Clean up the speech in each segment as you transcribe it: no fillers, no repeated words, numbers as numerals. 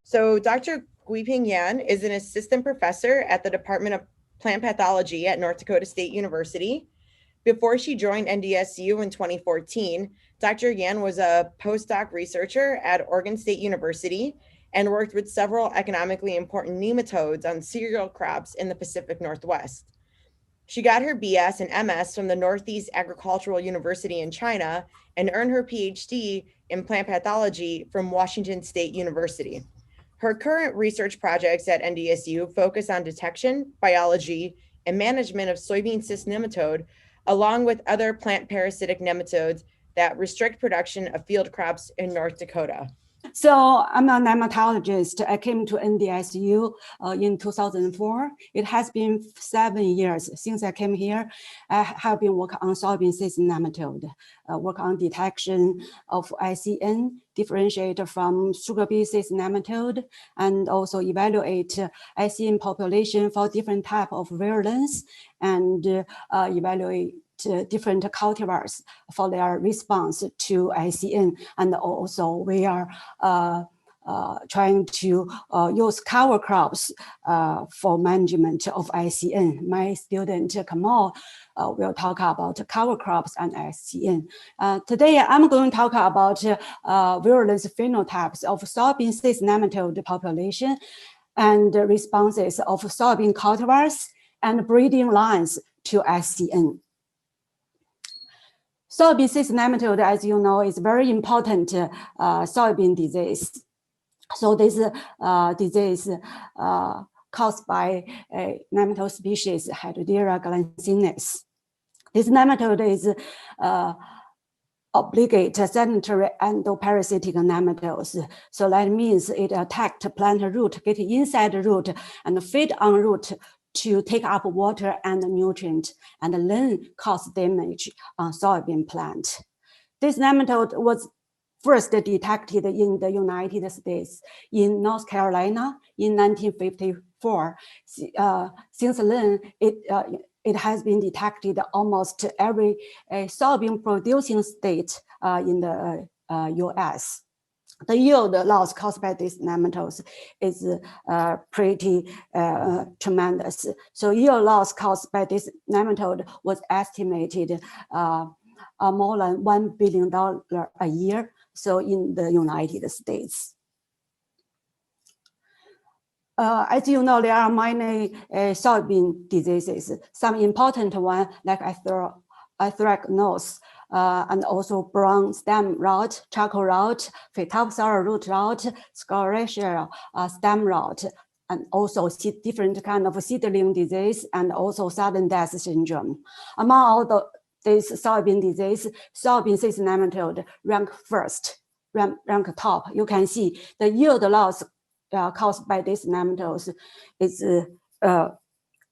So Dr. Guiping Yan is an assistant professor at the Department of Plant Pathology at North Dakota State University. Before she joined NDSU in 2014, Dr. Yan was a postdoc researcher at Oregon State University and worked with several economically important nematodes on cereal crops in the Pacific Northwest. She got her BS and MS from the Northeast Agricultural University in China and earned her PhD in plant pathology from Washington State University. Her current research projects at NDSU focus on detection, biology, and management of soybean cyst nematode, along with other plant parasitic nematodes that restrict production of field crops in North Dakota. So I'm a nematologist. I came to NDSU in 2004. It has been 7 years since I came here. I have been working on soybean cyst nematode, work on detection of ICN, differentiate from sugar beet cyst nematode, and also evaluate ICN population for different type of virulence, and evaluate different cultivars for their response to ICN. And also we are trying to use cover crops for management of ICN. My student Kamal will talk about cover crops and ICN. Today I'm going to talk about virulence phenotypes of soybean cyst nematode population and responses of soybean cultivars and breeding lines to ICN. Soybean cyst nematode, as you know, is very important soybean disease. So this disease caused by a nematode species, Hydrodira glancinus. This nematode is obligate sedentary endoparasitic nematodes. So that means it attacked plant root, get inside the root, and feed on root to take up water and nutrient, and then cause damage on soybean plant. This nematode was first detected in the United States, in North Carolina in 1954. Since then, it has been detected almost every soybean producing state in the US. The yield loss caused by these nematodes is pretty tremendous. So yield loss caused by this nematode was estimated more than $1 billion a year. So in the United States. As you know, there are many soybean diseases. Some important ones like anthracnose, and also brown stem rot, charcoal rot, phytophthora root rot, sclerotia stem rot, and also different kind of seedling disease, and also sudden death syndrome. Among all these soybean disease, soybean cyst nematode rank first, rank top. You can see the yield loss caused by these nematodes is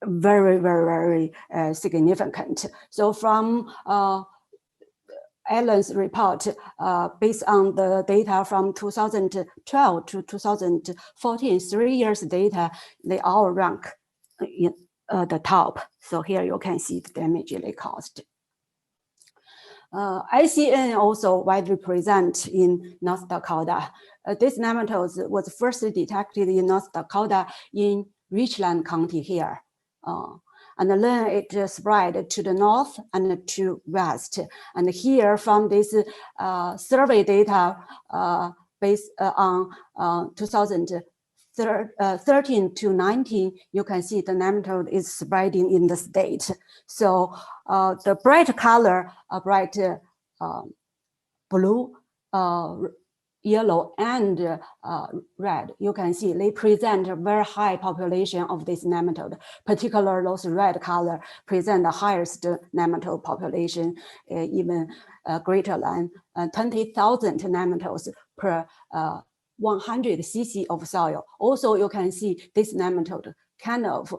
very, very, very significant. So from Allen's report, based on the data from 2012 to 2014, 3 years data, they all rank in the top. So here you can see the damage they caused. ICN also widely present in North Dakota. This nematode was first detected in North Dakota in Richland County here. And then it spread to the north and to west. And here from this survey data based on 2013 to 19, you can see the nematode is spreading in the state. So the bright color, bright blue, yellow, and red, you can see they present a very high population of this nematode. Particularly those red color present the highest nematode population, even greater than 20,000 nematodes per 100 cc of soil. Also, you can see this nematode kind of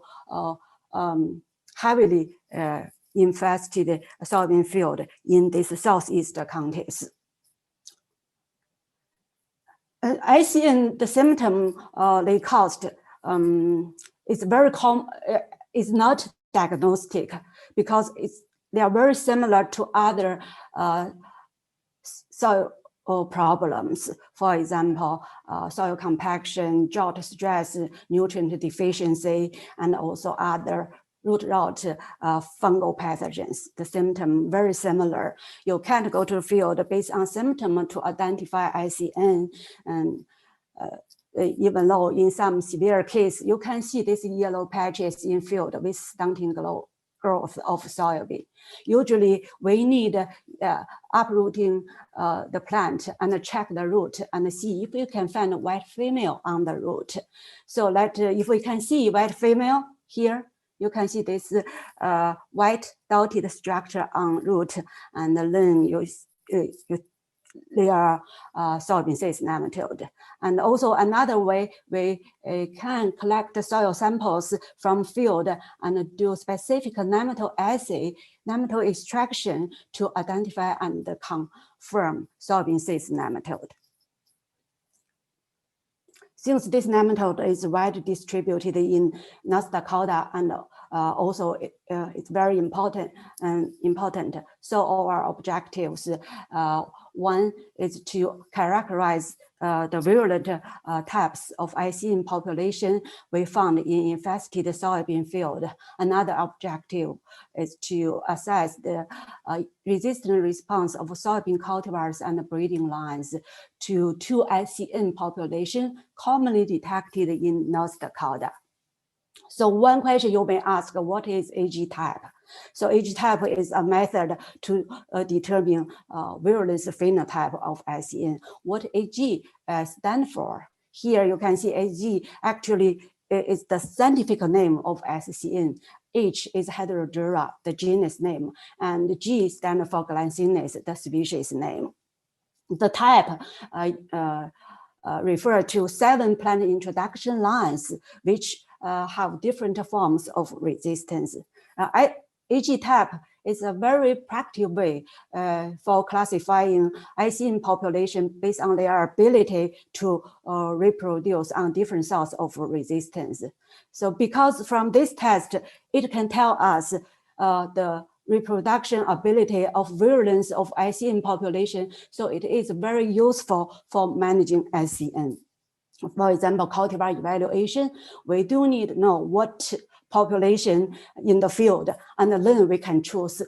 heavily infested soybean field in these southeast counties. ICN, the symptom they caused is very common. It's not diagnostic because they are very similar to other problems. For example, soil compaction, drought stress, nutrient deficiency, and also other root rot fungal pathogens. The symptom very similar. You can't go to the field based on symptom to identify ICN, and even though in some severe case, you can see these yellow patches in field with stunting growth of soybean. Usually we need uprooting the plant and check the root and see if you can find a white female on the root. So that if we can see white female here, you can see this white dotted structure on root, and then they are soybean cyst nematode. And also another way, we can collect the soil samples from field and do specific nematode assay, nematode extraction to identify and confirm soybean cyst nematode. Since this nematode is widely distributed in North Dakota and also it's very important. So our objectives, one is to characterize the virulent types of ICN population we found in infested soybean field. Another objective is to assess the resistant response of soybean cultivars and breeding lines to 2 ICN population commonly detected in North Dakota. So one question you may ask, what is AG type? So AG type is a method to determine virulence phenotype of ICN. What AG stands for? Here you can see AG actually is the scientific name of ICN. H is Heterodura, the genus name, and G stands for Glycinus, the species name. The type refer to 7 plant introduction lines, which have different forms of resistance. AG type is a very practical way for classifying ICN population based on their ability to reproduce on different sorts of resistance. So because from this test, it can tell us the reproduction ability of virulence of ICN population. So it is very useful for managing ICN. For example, cultivar evaluation, we do need to know what population in the field, and then we can choose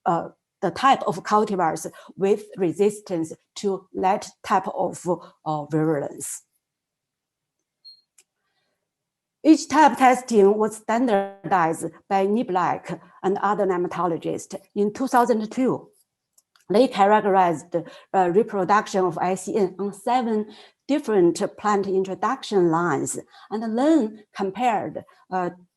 the type of cultivars with resistance to that type of virulence. Each type testing was standardized by Niblack and other nematologists. In 2002, they characterized reproduction of ICN on 7 different plant introduction lines, and then compared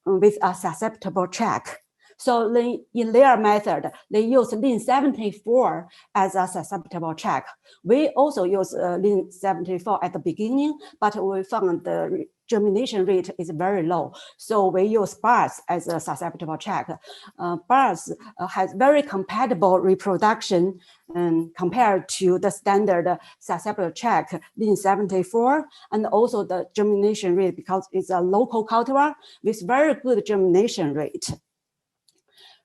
with a susceptible track. So in their method, they use Lin 74 as a susceptible track. We also use Lin 74 at the beginning, but we found the germination rate is very low. So we use bars as a susceptible track. Bars has very compatible reproduction compared to the standard susceptible track Lin 74, and also the germination rate, because it's a local cultivar with very good germination rate.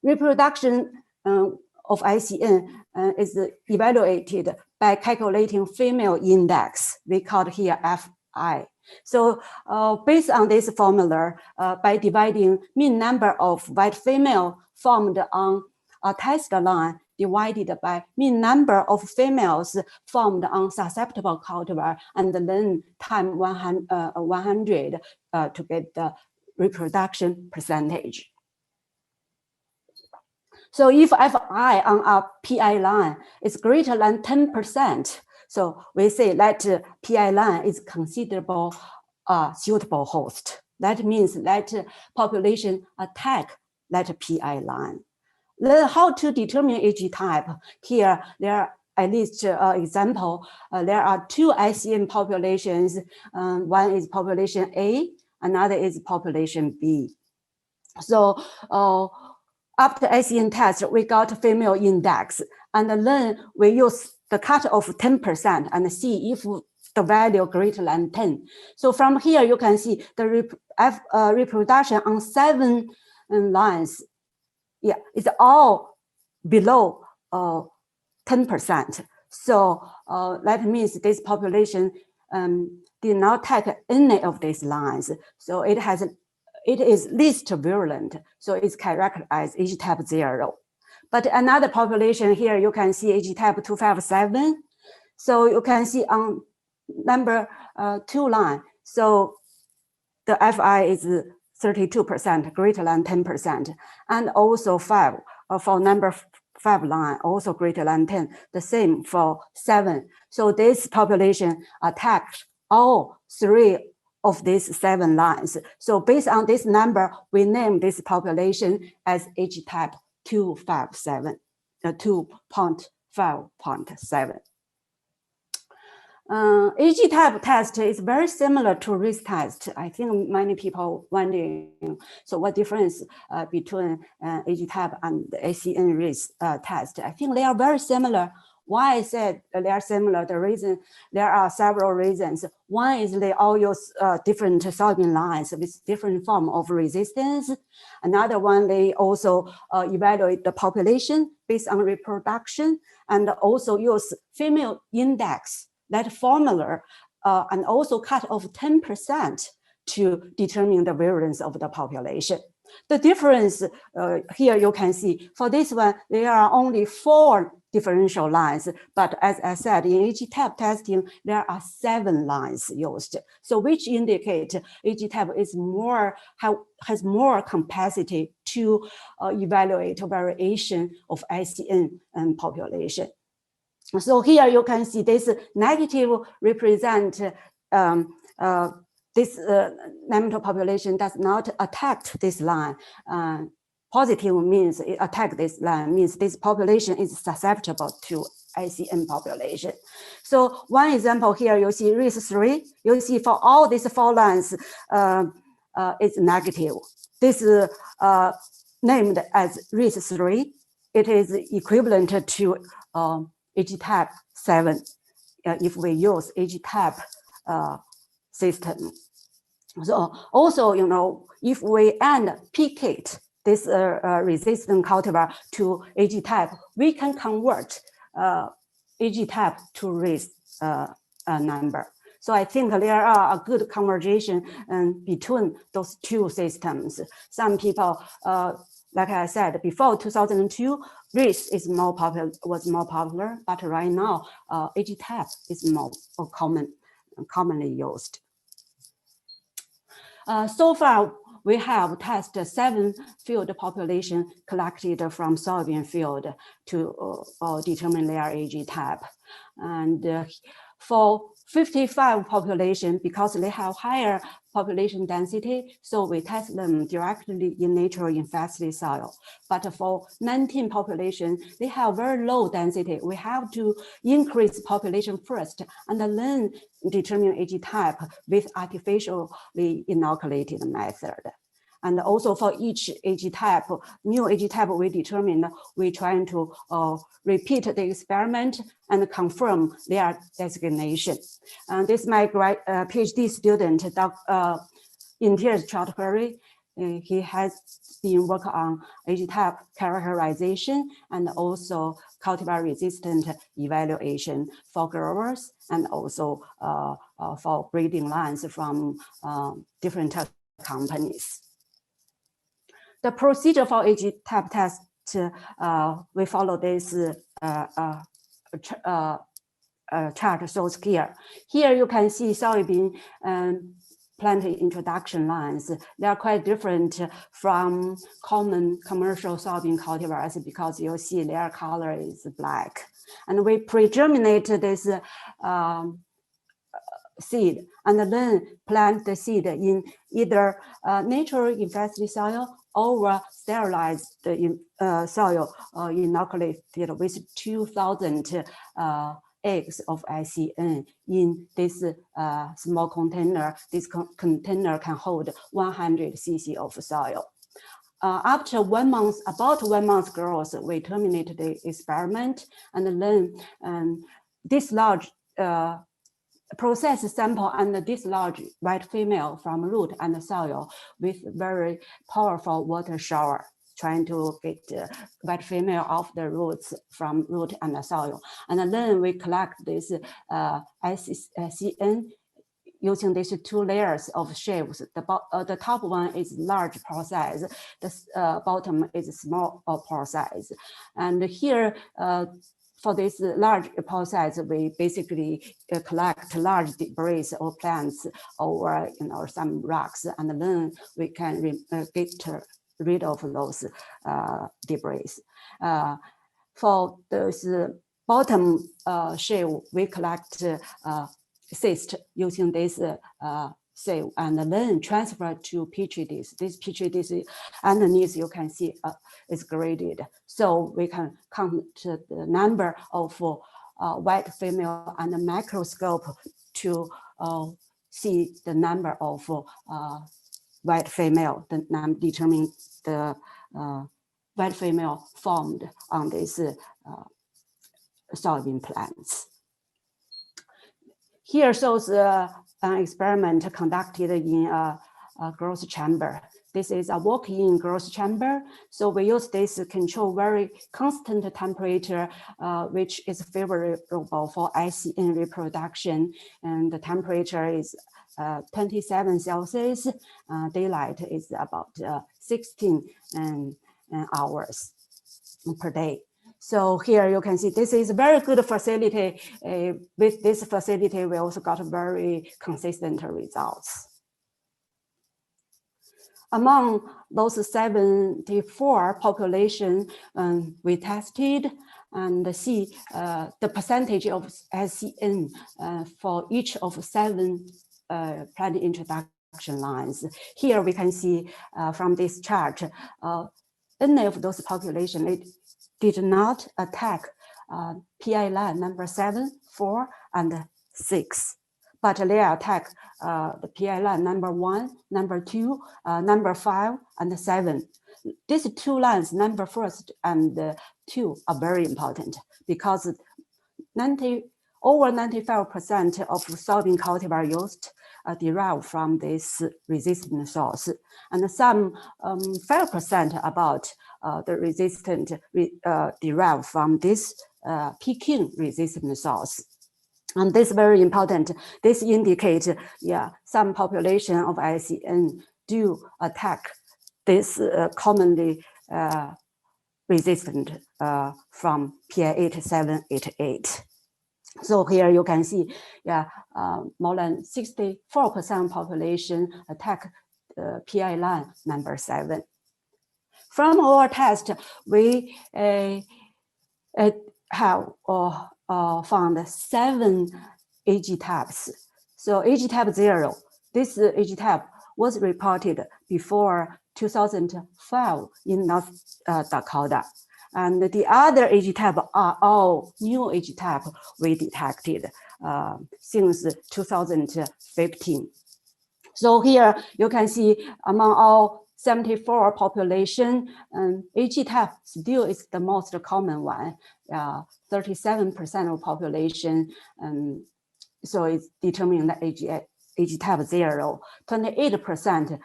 Reproduction of ICN is evaluated by calculating female index. We call it here FI. So based on this formula, by dividing mean number of white female formed on a test line divided by mean number of females formed on susceptible cultivar, and then time 100 to get the reproduction percentage. So if Fi on a PI line is greater than 10%, so we say that PI line is considerable suitable host. That means that population attack that PI line. Then how to determine AG type? Here, there are at least example. There are 2 ICN populations. One is population A, another is population B. So after ICN test, we got female index, and then we use the cut of 10% and see if the value greater than 10. So from here, you can see the reproduction on 7 lines. Yeah, it's all below 10%. So that means this population did not take any of these lines. So it is least virulent. So it's characterized HTAP 0. But another population here, you can see HTAP 257. So you can see on number 2 line. So the FI is 32%, greater than 10%, and also 5 for number 5 line, also greater than 10. The same for 7. So this population attacked all 3 of these 7 lines. So based on this number, we name this population as HTAP 257, 2.5.7. HTAP test is very similar to risk test. I think many people wondering, so what difference between HTAP and the ACN risk test? I think they are very similar. Why I said they are similar? The reason, there are several reasons. One is they all use different soybean lines with different form of resistance. Another one, they also evaluate the population based on reproduction, and also use female index, that formula, and also cut off 10% to determine the virulence of the population. The difference here you can see, for this one, there are only 4 differential lines, but as I said, in HTAP testing, there are 7 lines used. So which indicate HTAP is has more capacity to evaluate variation of ICN and population. So here you can see this negative represent this nematode population does not attack this line. Positive means it attack this line, means this population is susceptible to ICN population. So one example here, you see risk 3. You see for all these 4 lines, it's negative. This is named as risk 3. It is equivalent to HTAP 7 if we use HTAP system. So also, you know, if we add PKIT, this resistant cultivar to HTAP, we can convert HTAP to risk number. So I think there are a good conversation between those 2 systems. Some people, like I said before, 2002, risk is was more popular, but right now, HTAP is more commonly used. So far, we have tested 7 field population collected from soybean field to determine their HTAP. And for 55 population, because they have higher population density, so we test them directly in natural infested soil. But for 19 population, they have very low density. We have to increase population first and then determine HTAP with artificially inoculated method. And also for each HTAP, new HTAP we determined, we trying to repeat the experiment and confirm their designation. And this is my PhD student, Untitled Chapter. He has been working on HTAP characterization and also cultivar resistant evaluation for growers and also for breeding lines from different companies. The procedure for HTAP test, we follow this chart shows here. Here you can see soybean plant introduction lines. They are quite different from common commercial soybean cultivars because you see their color is black. And we pre-germinate this seed and then plant the seed in either natural infested soil or sterilized soil inoculated with 2,000 eggs of ICN in this small container. This container can hold 100 cc of soil. After 1 month, about 1 month growth, we terminate the experiment and then dislodge process sample and dislodge white female from root and soil with very powerful water shower. trying to get white female off the roots from root and the soil. And then we collect this SCN using these two layers of shells. The top one is large pore size, the bottom is small pore size. And here, for this large pore size, we basically collect large debris or plants or some rocks, and then we can get rid of those debris. For this bottom shell, we collect cyst using this cell and then transfer to petri dish. This petri dish underneath you can see is graded, so we can count the number of white female and a microscope to see the number of white female, determine the white female formed on these soybean plants. Here shows an experiment conducted in a growth chamber. This is a walk-in growth chamber. So we use this to control very constant temperature, which is favorable for ICN reproduction. And the temperature is 27 Celsius. Daylight is about 16 hours per day. So here you can see this is a very good facility. With this facility, we also got very consistent results. Among those 74 population we tested and see the percentage of SCN for each of 7 plant introduction lines. Here we can see from this chart, any of those population, it did not attack PI line number 7, 4, and 6, but they attack the PI line number 1, number 2, number 5, and 7. These 2 lines, number 1 and 2, are very important because over 95% of soybean cultivar used derived from this resistant source, and some 5% about the resistant derived from this Peking resistant source. And this is very important. This indicates, some population of ICN do attack this commonly resistant from PI 8788. So here you can see, more than 64% population attack PI line number 7. From our test, we have found 7 AG tabs. So AG tab 0, this AG tab was reported before 2005 in North Dakota. And the other AG tab are all new AG tab we detected since 2015. So here you can see among all 74 population, AG tab still is the most common one, 37% of population. So it's determining the AG tab 0, 28%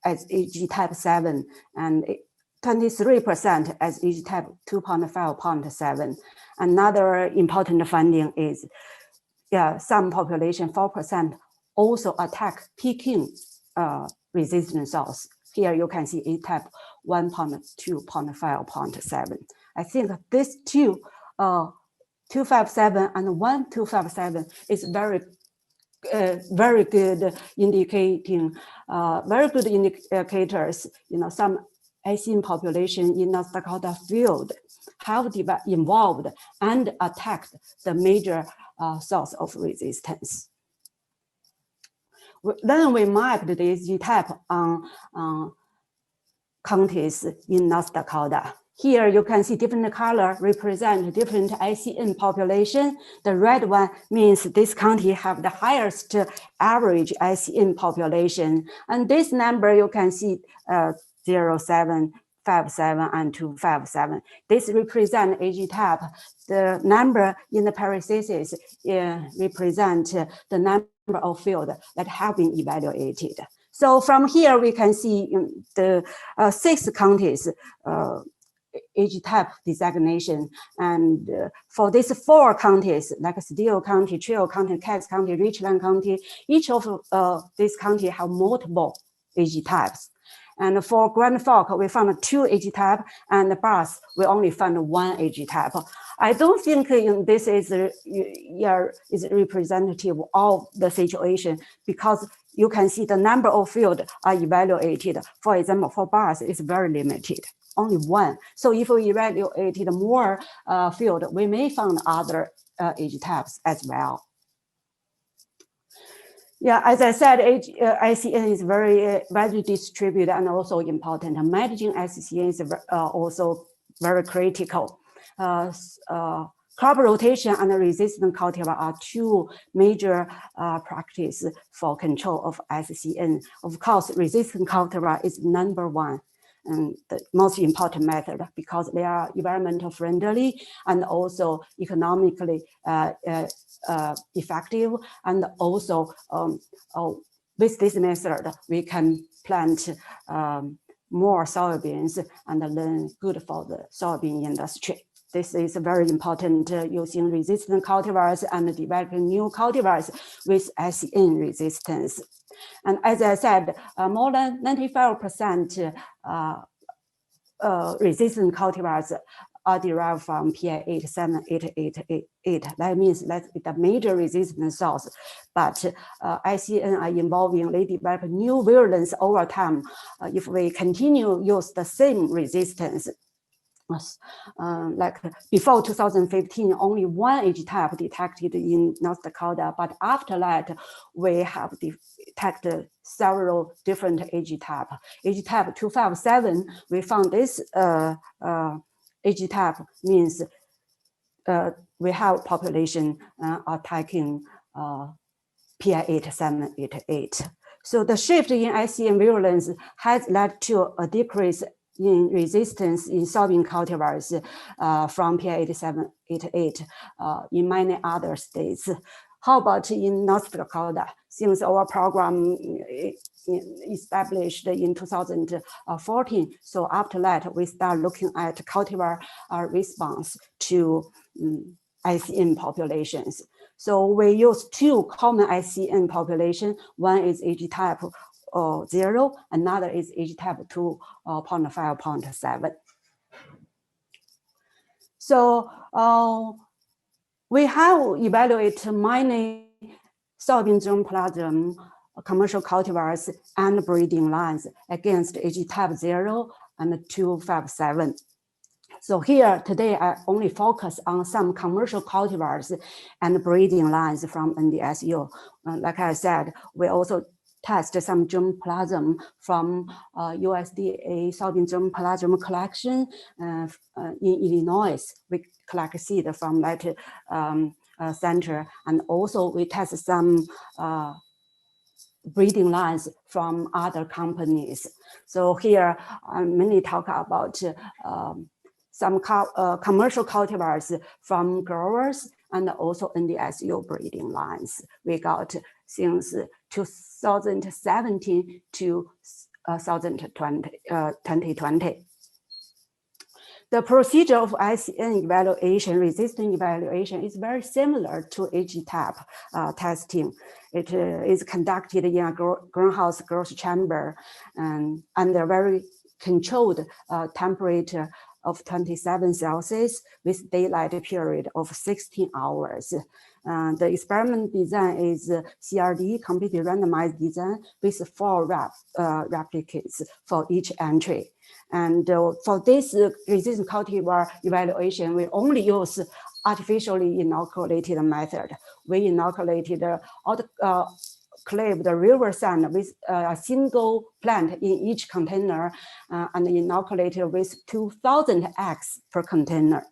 as AG tab 7, and 23% as AG tab 2.5, 0.7. Another important finding is, some population, 4%, also attack Peking resistant source. Here you can see AG tab 1.2, 0.5, 0.7. I think this 257 and 1257 is very good indicating, very good indicators. Some ICN population in North Dakota field have involved and attacked the major source of resistance. Then we mapped this type on counties in North Dakota. Here you can see different color represent different ICN population. The red one means this county have the highest average ICN population. And this number you can see 0, 7, 5, 7, and 2, 5, 7. This represent AG tab. The number in the parentheses represent the number of fields that have been evaluated. So from here, we can see the 6 counties age type designation. And for these 4 counties, like Steele County, Trio County, Cass County, Richland County, each of these counties have multiple age types. And for Grand Fork, we found 2 age type, and Bass, we only found 1 age type. I don't think this is representative of the situation, because you can see the number of fields are evaluated. For example, for Bass, it's very limited, only 1. So if we evaluated more field, we may find other age types as well. Yeah, as I said, ICN is very widely distributed and also important. Managing ICN is also very critical. Crop rotation and resistant cultivar are 2 major practices for control of ICN. Of course, resistant cultivar is #1 and the most important method, because they are environmental friendly and also economically effective. And also with this method, we can plant more soybeans and learn good for the soybean industry. This is very important, using resistant cultivars and developing new cultivars with ICN resistance. And as I said, more than 95% resistant cultivars are derived from PI 87888. That means that's the major resistance source. But ICN are involving, they develop new virulence over time. If we continue use the same resistance, like before 2015, only 1 age type detected in North Dakota, but after that, we have detected several different age type. Age type 257, we found this age type means we have population attacking PI 8788. So the shift in ICN virulence has led to a decrease in resistance in soybean cultivars from PI 8788 in many other states. How about in North Dakota? Since our program established in 2014, so after that, we start looking at cultivar response to ICN populations. So we use 2 common ICN population. One is age type 0, another is age type 2.5, 0.7. So we have evaluated many soybean germplasm commercial cultivars and breeding lines against age type 0 and 257. So here today, I only focus on some commercial cultivars and breeding lines from NDSU. Like I said, we also test some germplasm from USDA soybean germplasm collection in Illinois. We collect seed from that center, and also we test some breeding lines from other companies. So here I mainly talk about some commercial cultivars from growers and also NDSU breeding lines we got since 2017 to 2020. The procedure of ICN evaluation, resistance evaluation, is very similar to age type testing. It is conducted in a greenhouse growth chamber and under very controlled temperature of 27 Celsius with daylight period of 16 hours. The experiment design is CRD, completely randomized design, with 4 replicates for each entry. And for this resistant cultivar evaluation, we only use artificially inoculated method. We inoculated clave the river sand with a single plant in each container and inoculated with 2,000 eggs per container.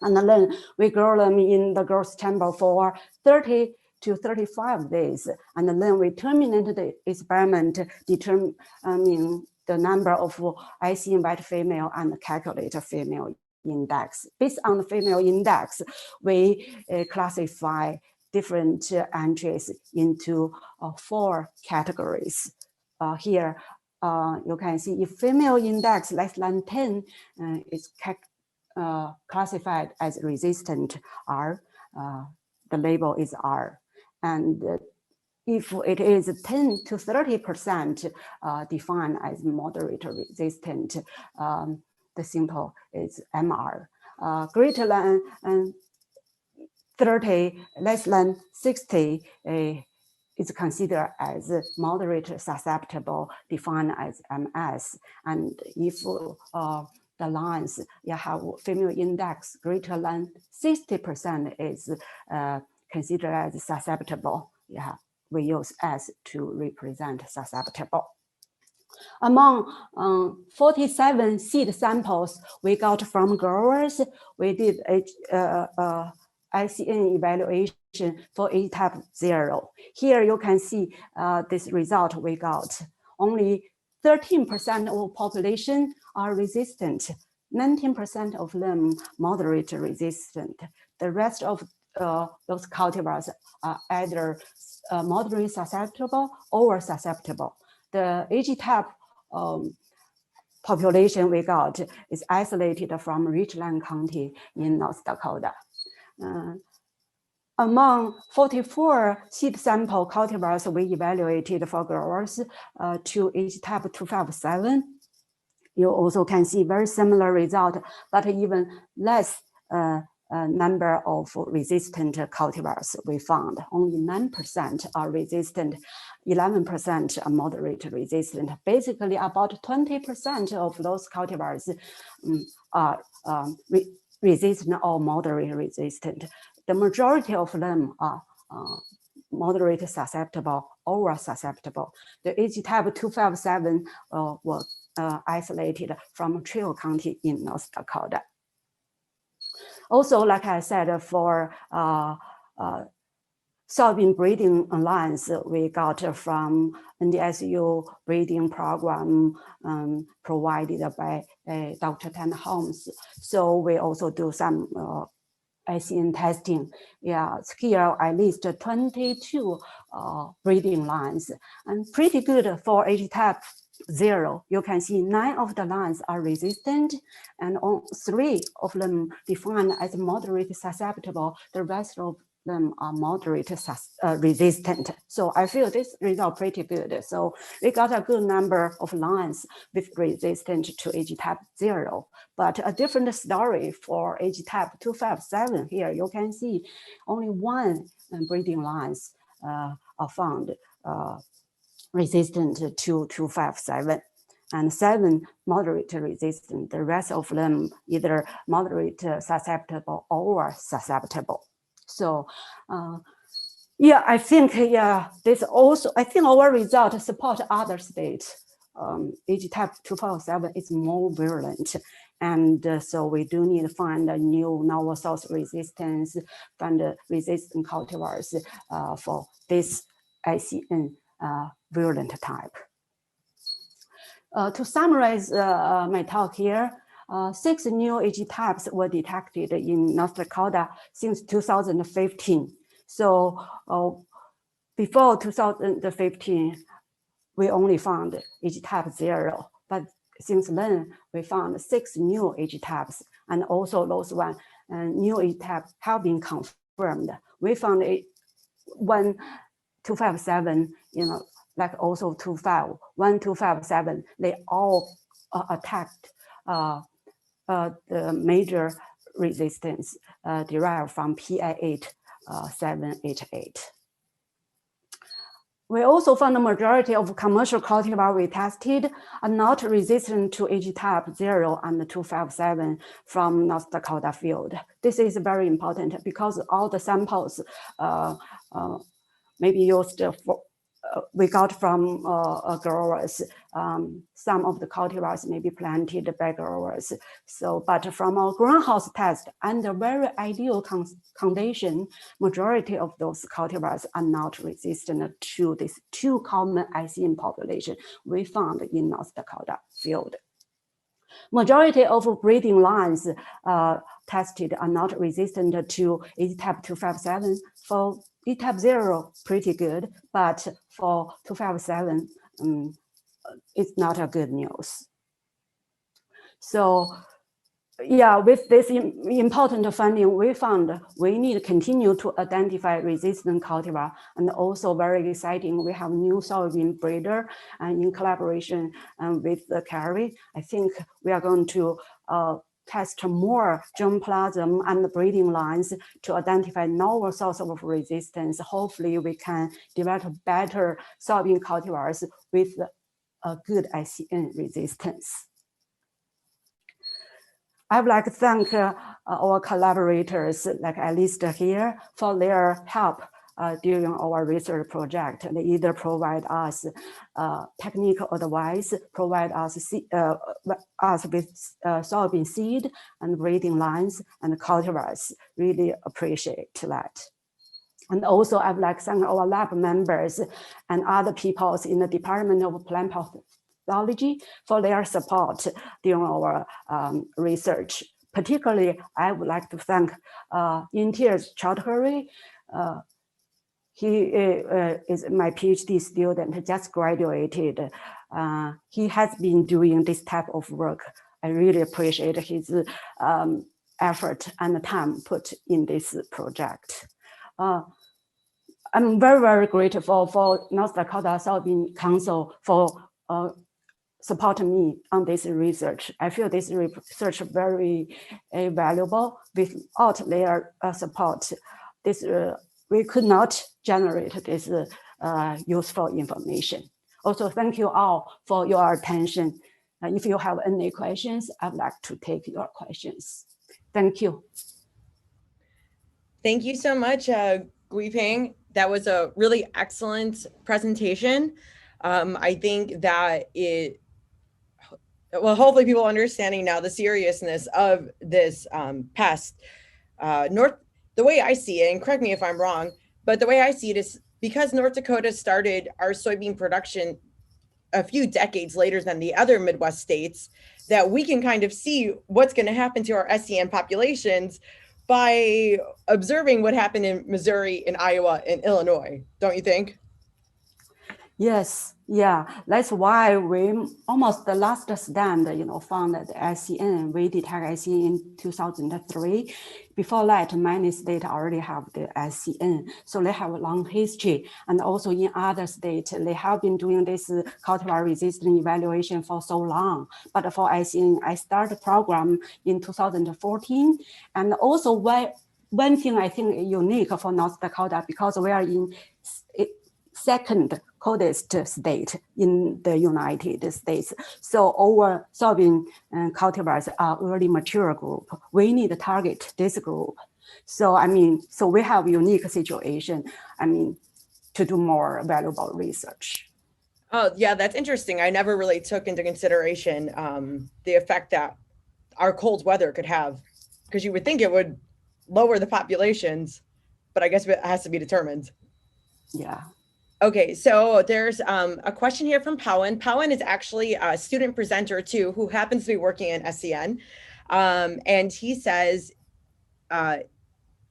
And then we grow them in the growth chamber for 30 to 35 days. And then we terminate the experiment, determining the number of ICN white female and calculate a female index. Based on the female index, we classify different entries into 4 categories. here you can see if female index less than 10 is classified as resistant R, the label is R. And if it is 10 to 30% defined as moderate resistant, the symbol is MR. Greater than 30, less than 60 is considered as moderate susceptible, defined as MS. And if the lines have female index greater than 60% is considered as susceptible, we use S to represent susceptible. Among 47 seed samples we got from growers, we did ICN evaluation for Dept 0. Here you can see this result we got. Only 13% of population are resistant, 19% of them moderate resistant. The rest of those cultivars are either moderate susceptible or susceptible. The Dept population we got is isolated from Richland County in North Dakota. Among 44 seed sample cultivars we evaluated for growers to Dept 257, you also can see very similar result, but even less number of resistant cultivars we found. Only 9% are resistant, 11% are moderate resistant. Basically, about 20% of those cultivars are resistant or moderate resistant. The majority of them are moderate susceptible or susceptible. The Dept 257 was isolated from Trio County in North Dakota. Also, like I said, for soybean breeding lines we got from NDSU breeding program provided by Dr. Tan Holmes. So we also do some ICN testing. Yeah, here I list 22 breeding lines, and pretty good for Dept 0. You can see 9 of the lines are resistant, and 3 of them defined as moderate susceptible. The rest of them are moderate resistant. So I feel this result pretty good. So we got a good number of lines with resistant to Dept 0, but a different story for Dept 257. Here you can see only 1 breeding lines are found resistant to 257, and 7 moderate resistant. The rest of them either moderate susceptible or susceptible. So yeah, I think this also, I think our result support other states. Dept 257 is more virulent, and so we do need to find a new novel source resistance, find resistant cultivars for this ICN virulent type. To summarize my talk here, 6 new Depts were detected in North Dakota since 2015. So before 2015, we only found Dept 0, but since then we found 6 new Depts, and also those new Depts have been confirmed. We found 257, like also 257, they all attacked the major resistance derived from PI8788. We also found the majority of commercial cultivar we tested are not resistant to Dept 0 and 257 from North Dakota field. This is very important because all the samples maybe used for we got from growers. Some of the cultivars may be planted by growers. So, but from our greenhouse test under very ideal condition, majority of those cultivars are not resistant to this 2 common ICN population we found in North Dakota field. Majority of breeding lines tested are not resistant to Dept 257. For Dept 0, pretty good, but for 257, it's not a good news. So yeah, with this important finding, we found we need to continue to identify resistant cultivar, and also very exciting, we have new soybean breeder, and in collaboration with the Carrie, I think we are going to test more germplasm and breeding lines to identify novel source of resistance. Hopefully, we can develop better soybean cultivars with a good ICN resistance. I would like to thank our collaborators, like I listed here, for their help during our research project. They either provide us technical advice, provide us with soybean seed and breeding lines and cultivars. Really appreciate that. And also, I would like to thank our lab members and other people in the Department of Plant Pathology for their support during our research. Particularly, I would like to thank Untitled Chapter. He is my PhD student, just graduated. He has been doing this type of work. I really appreciate his effort and time put in this project. I'm very, very grateful for North Dakota Soybean Council for supporting me on this research. I feel this research very valuable. Without their support, we could not generate this useful information. Also, thank you all for your attention. If you have any questions, I'd like to take your questions. Thank you. Thank you so much, Guiping. That was a really excellent presentation. I think that hopefully people understanding now the seriousness of this pest. The way I see it, and correct me if I'm wrong, but the way I see it is because North Dakota started our soybean production a few decades later than the other Midwest states, that we can kind of see what's going to happen to our SCN populations by observing what happened in Missouri, in Iowa, and Illinois, don't you think? Yes, yeah, that's why we almost the last stand, found that SCN, we detect SCN in 2003. Before that, many states already have the SCN, so they have a long history. And also in other states, they have been doing this cultivar resistance evaluation for so long. But for SCN, I started the program in 2014. And also one thing I think unique for North Dakota, because we are in second coldest state in the United States. So our soybean cultivars are early mature group. We need to target this group. So so we have a unique situation, to do more valuable research. Oh, yeah, that's interesting. I never really took into consideration the effect that our cold weather could have, because you would think it would lower the populations, but I guess it has to be determined. Yeah. Okay, so there's a question here from Pawan. Pawan is actually a student presenter too, who happens to be working in SCN. And he says, it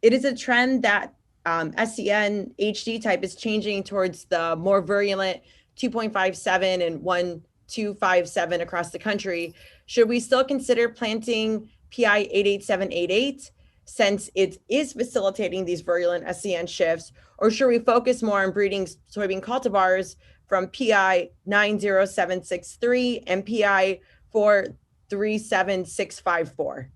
is a trend that SCN HD type is changing towards the more virulent 2.57 and 1.257 across the country. Should we still consider planting PI 88788 since it is facilitating these virulent SCN shifts, or should we focus more on breeding soybean cultivars from PI 90763 and PI 437654?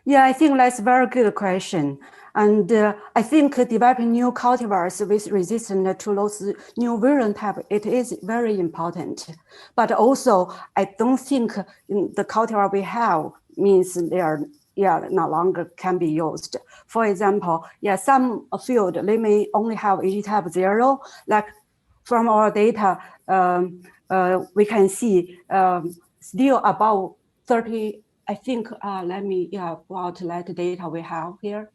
Yeah, I think that's a very good question. And I think developing new cultivars with resistance to those new virulent type, it is very important. But also, I don't think the cultivar we have means they are no longer can be used. For example, some field, they may only have AG type 0. Like from our data, we can see still about 30, I think, let me go out to that data we have here.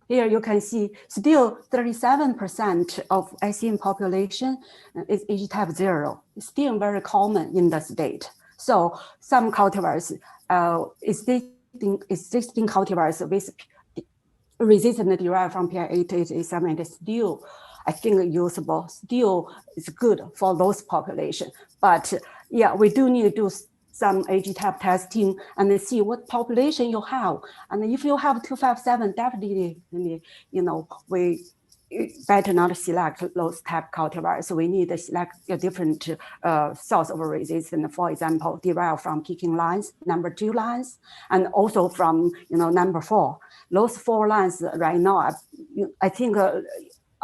Here you can see still 37% of SCN population is AG type 0. It's still very common in the state. So some cultivars, existing cultivars with resistance derived from PI 887 is still I think usable. Still, it's good for those population. But yeah, we do need to do some AG-type testing and see what population you have. And if you have 257, definitely, we better not select those type cultivars. So we need to select a different source of resistance, for example, derived from picking lines, number 2 lines, and also from number 4. Those 4 lines right now, I think a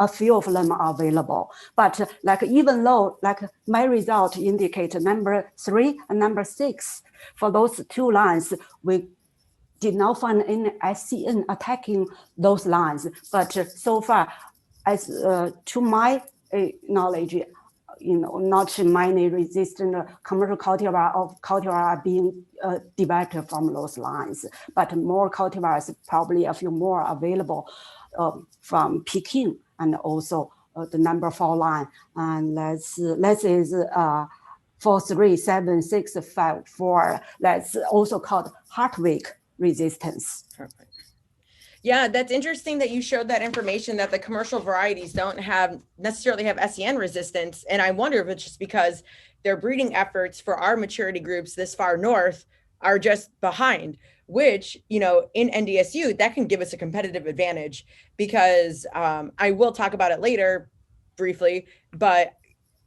few of them are available. But even though my result indicate number 3 and number 6, for those 2 lines, we did not find any SCN attacking those lines. But so far, as to my knowledge, not many resistant commercial cultivar are being developed from those lines, but more cultivars, probably a few more available from Peking and also the number 4 line. And let's is 43765 that's also called Hartwig resistance. Perfect. Yeah, that's interesting that you showed that information that the commercial varieties don't necessarily have SEN resistance. And I wonder if it's just because their breeding efforts for our maturity groups this far north are just behind, which, in NDSU, that can give us a competitive advantage because I will talk about it later briefly. But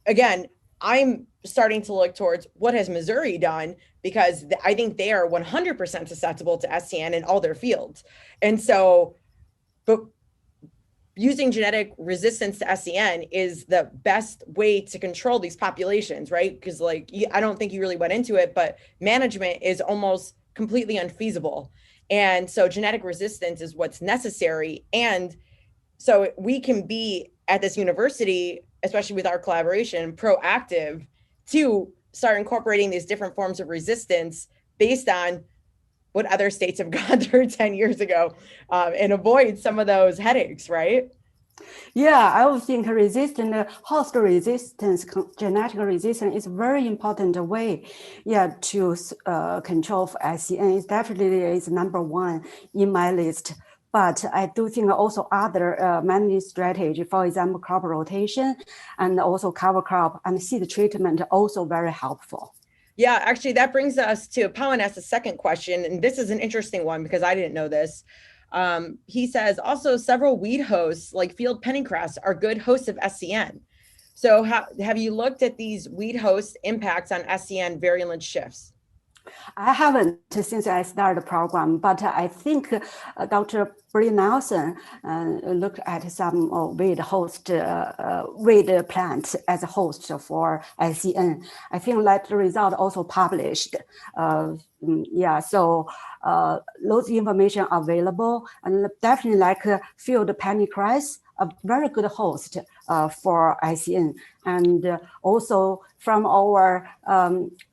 again, I'm starting to look towards what has Missouri done, because I think they are 100% susceptible to SCN in all their fields. And so, but using genetic resistance to SCN is the best way to control these populations, right? Because I don't think you really went into it, but management is almost completely unfeasible. And so genetic resistance is what's necessary. And so we can be at this university, especially with our collaboration, proactive to start incorporating these different forms of resistance based on what other states have gone through 10 years ago, and avoid some of those headaches, right? Yeah, I would think host resistance, genetic resistance is very important way, to control SCN. It definitely is number 1 in my list. But I do think also other management strategy, for example, crop rotation and also cover crop and seed treatment also very helpful. Yeah, actually, that brings us to Pawan asked a second question, and this is an interesting one because I didn't know this. He says, also several weed hosts like field pennycress are good hosts of SCN. So have you looked at these weed host impacts on SCN virulence shifts? I haven't since I started the program, but I think Dr. Brie Nelson looked at some weed plants as a host for SCN. I think that result also published. So those information available, and definitely field pennycress, a very good host for ICN. And also from our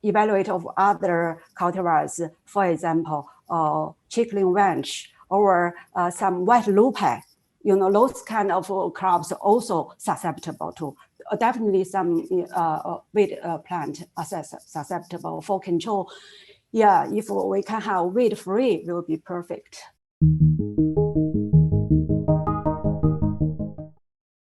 evaluate of other cultivars, for example, chickling wench or some white lupi, those kind of crops also susceptible to definitely some weed plant are susceptible for control. Yeah, if we can have weed free, it will be perfect.